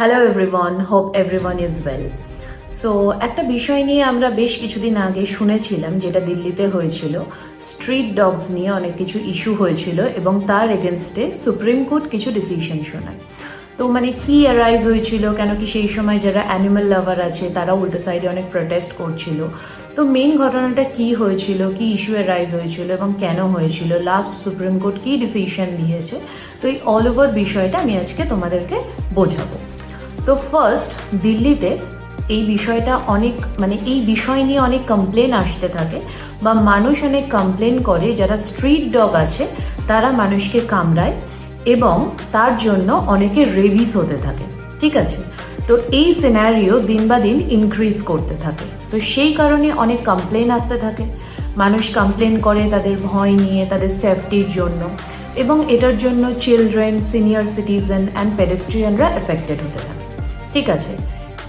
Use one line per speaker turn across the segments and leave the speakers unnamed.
Hello everyone, hope everyone is well. So একটা বিষয় নিয়ে আমরা বেশ কিছুদিন আগে শুনেছিলাম, যেটা দিল্লিতে হয়েছিল। স্ট্রিট ডগস নিয়ে অনেক কিছু ইস্যু হয়েছিল এবং তার এগেনস্টে সুপ্রিম কোর্ট কিছু ডিসিশন শোনায়। তো কি অ্যারাইজ হয়েছিল, কেন কি সেই সময় যারা অ্যানিমাল লাভার আছে তারা উল্টো সাইডে অনেক প্রোটেস্ট করছিল। তো মেইন ঘটনাটা কি হয়েছিল, কি ইস্যু অ্যারাইজ হয়েছিল এবং কেন হয়েছিল, লাস্ট সুপ্রিম কোর্ট কি ডিসিশন দিয়েছে, তো এই অল ওভার বিষয়টা আমি আজকে তোমাদেরকে বোঝাবো। তো ফার্স্ট, দিল্লিতে এই বিষয়টা অনেক এই বিষয় নিয়ে অনেক কমপ্লেন আসতে থাকে বা মানুষ অনেক কমপ্লেন করে, যারা স্ট্রিট ডগ আছে তারা মানুষকে কামড়ায় এবং তার জন্য অনেকে রেবিস হতে থাকে। ঠিক আছে, তো এই সিনারিও দিন বা দিন ইনক্রিজ করতে থাকে। তো সেই কারণে অনেক কমপ্লেন আসতে থাকে, মানুষ কমপ্লেন করে তাদের ভয় নিয়ে, তাদের সেফটির জন্য, এবং এটার জন্য চিলড্রেন, সিনিয়র সিটিজেন অ্যান্ড পেডেস্ট্রিয়ানরা এফেক্টেড হতে থাকে। ঠিক আছে,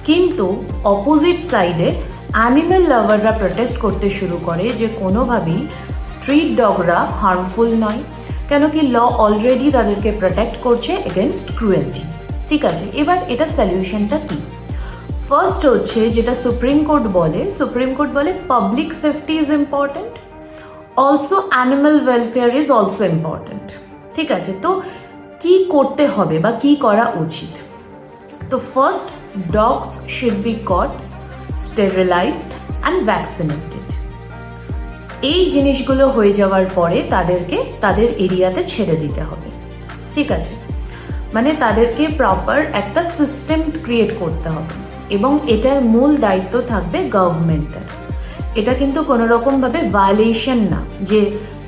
কিন্তু অপোজিট সাইডে অ্যানিম্যাল লাভাররা প্রোটেস্ট করতে শুরু করে যে কোনোভাবেই স্ট্রিট ডগরা হার্মফুল নয়, কেন কি ল অলরেডি তাদেরকে প্রোটেক্ট করছে এগেনস্ট ক্রুয়েলটি। ঠিক আছে, এবার এটা সলিউশনটা কি? ফার্স্ট হচ্ছে, যেটা সুপ্রিম কোর্ট বলে public safety is important, also animal welfare is also important. ঠিক আছে, তো কি করতে হবে বা কি করা উচিত? তো first, dogs should be caught, sterilized and vaccinated. এই জিনিসগুলো হয়ে যাওয়ার পরে তাদেরকে তাদের এরিয়াতে ছেড়ে দিতে হবে। ঠিক আছে, তাদেরকে প্রপার একটা সিস্টেম ক্রিয়েট করতে হবে এবং এটার মূল দায়িত্ব থাকবে গভর্নমেন্টের। এটা কিন্তু কোনো রকম ভাবে ভায়োলেশন না যে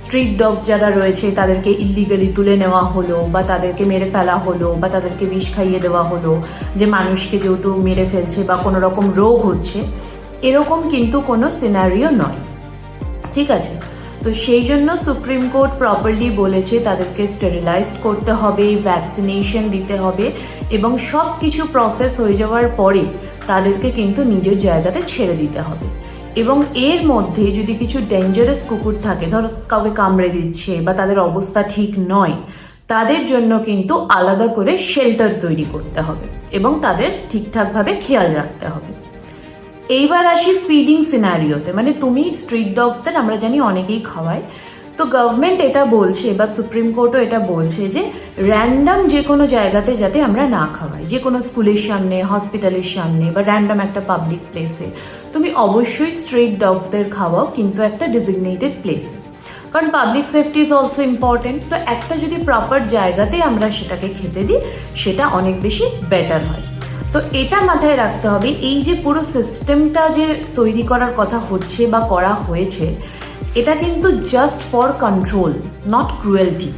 স্ট্রিট ডগস যারা রয়েছে তাদেরকে ইলিগালি তুলে নেওয়া হলো বা তাদেরকে মেরে ফেলা হলো বা তাদেরকে বিষ খাইয়ে দেওয়া হলো, যে মানুষকে যেহেতু মেরে ফেলছে বা কোনো রকম রোগ হচ্ছে, এরকম কিন্তু কোনো সিনারিও নয়। ঠিক আছে, তো সেই জন্য সুপ্রিম কোর্ট প্রপারলি বলেছে তাদেরকে স্টেরিলাইজ করতে হবে, ভ্যাকসিনেশন দিতে হবে এবং সব কিছু প্রসেস হয়ে যাওয়ার পরে তাদেরকে কিন্তু নিজের জায়গাতে ছেড়ে দিতে হবে। এবং এর মধ্যে যদি কিছু ডেঞ্জারাস কুকুর থাকে, ধরো কাউকে কামড়ে দিচ্ছে বা তাদের অবস্থা ঠিক নয়, তাদের জন্য কিন্তু আলাদা করে শেল্টার তৈরি করতে হবে এবং তাদের ঠিকঠাকভাবে খেয়াল রাখতে হবে। এইবার আসি ফিডিং সিনারিওতে, তুমি স্ট্রিট ডগসদের আমরা জানি অনেকেই খাওয়ায়। তো গভর্নমেন্ট এটা বলছে বা সুপ্রিম কোর্টও এটা বলছে যে র্যান্ডাম যে কোনো জায়গাতে যাতে আমরা না খাওয়াই, যে কোনো স্কুলের সামনে, হসপিটালের সামনে বা র্যান্ডাম একটা পাবলিক প্লেসে তুমি অবশ্যই স্ট্রিট ডগসদের খাওয়াও, কিন্তু একটা ডিজিগনেটেড প্লেসে, কারণ public safety is also important. তো একটা যদি প্রপার জায়গাতে আমরা সেটাকে খেতে দিই, সেটা অনেক বেশি বেটার হয়। তো এটা মাথায় রাখতে হবে, এই যে পুরো সিস্টেমটা যে তৈরি করার কথা হচ্ছে বা করা হয়েছে, এটা কিন্তু just for control, not cruelty.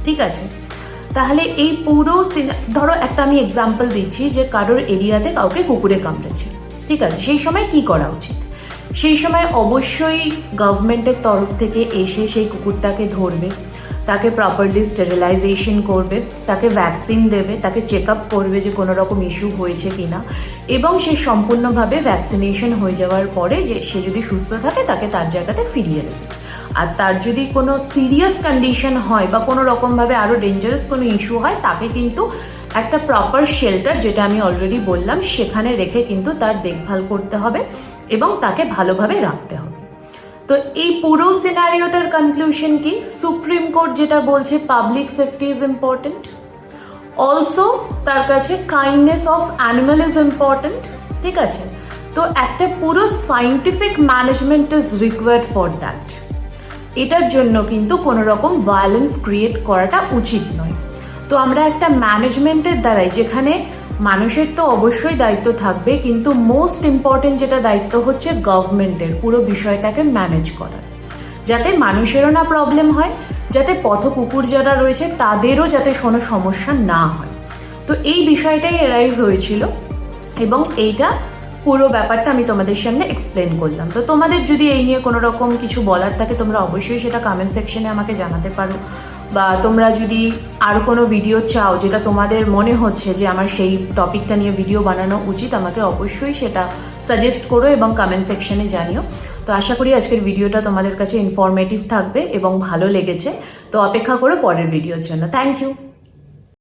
ঠিক আছে, তাহলে এই পুরো ধরো একটা আমি এক্সাম্পল দিচ্ছি যে কারোর এরিয়াতে কাউকে কুকুরে কামড়েছে। ঠিক আছে, সেই সময় কি করা উচিত? সেই সময় অবশ্যই গভর্নমেন্টের তরফ থেকে এসে সেই কুকুরটাকে ধরবে, তাকে প্রপারলি স্টেরিলাইজেশন করবে, তাকে ভ্যাকসিন দেবে, তাকে চেক আপ করবে যে কোনো রকম ইস্যু হয়েছে কিনা, এবং সে সম্পূর্ণভাবে ভ্যাকসিনেশন হয়ে যাওয়ার পরে যে সে যদি সুস্থ থাকে তাকে তার জায়গাতে ফিরিয়ে দেবে। আর তার যদি কোনো সিরিয়াস কন্ডিশন হয় বা কোনো রকমভাবে আরও ডেঞ্জারাস কোনো ইস্যু হয়, তাকে কিন্তু একটা প্রপার শেল্টার, যেটা আমি অলরেডি বললাম, সেখানে রেখে কিন্তু তার দেখভাল করতে হবে এবং তাকে ভালোভাবে রাখতে হবে। তো এই পুরো সিনারিওটার কনক্লুশন কি? সুপ্রিম কোর্ট যেটা বলছে public safety is important, also তার কাছে kindness of animal is important. ঠিক আছে, তো একটা পুরো scientific management is required for that. এটার জন্য কিন্তু কোনো রকম ভায়োলেন্স ক্রিয়েট করাটা উচিত নয়। তো আমরা একটা ম্যানেজমেন্টের দ্বারাই, যেখানে মানুষের তো অবশ্যই দায়িত্ব থাকবে, কিন্তু মোস্ট ইম্পর্টেন্ট যেটা দায়িত্ব হচ্ছে গভর্নমেন্টের পুরো বিষয়টাকে ম্যানেজ করার, যাতে মানুষেরও না প্রবলেম হয়, যাতে পথ কুকুর যারা রয়েছে তাদেরও যাতে কোনো সমস্যা না হয়। তো এই বিষয়টাই এরাইজ হয়েছিল এবং এইটা পুরো ব্যাপারটা আমি তোমাদের সামনে এক্সপ্লেন করলাম। তো তোমাদের যদি এই নিয়ে কোনো রকম কিছু বলার থাকে, তোমরা অবশ্যই সেটা কমেন্ট সেকশনে আমাকে জানাতে পারো, বা তোমরা যদি আর কোনো ভিডিও চাও যেটা তোমাদের মনে হচ্ছে যে আমার সেই টপিকটা নিয়ে ভিডিও বানানো উচিত, আমাকে অবশ্যই সেটা সাজেস্ট করো এবং কমেন্ট সেকশনে জানিও। তো আশা করি আজকের ভিডিওটা তোমাদের কাছে ইনফরমেটিভ থাকবে এবং ভালো লেগেছে। তো অপেক্ষা করো পরের ভিডিওর জন্য। Thank you.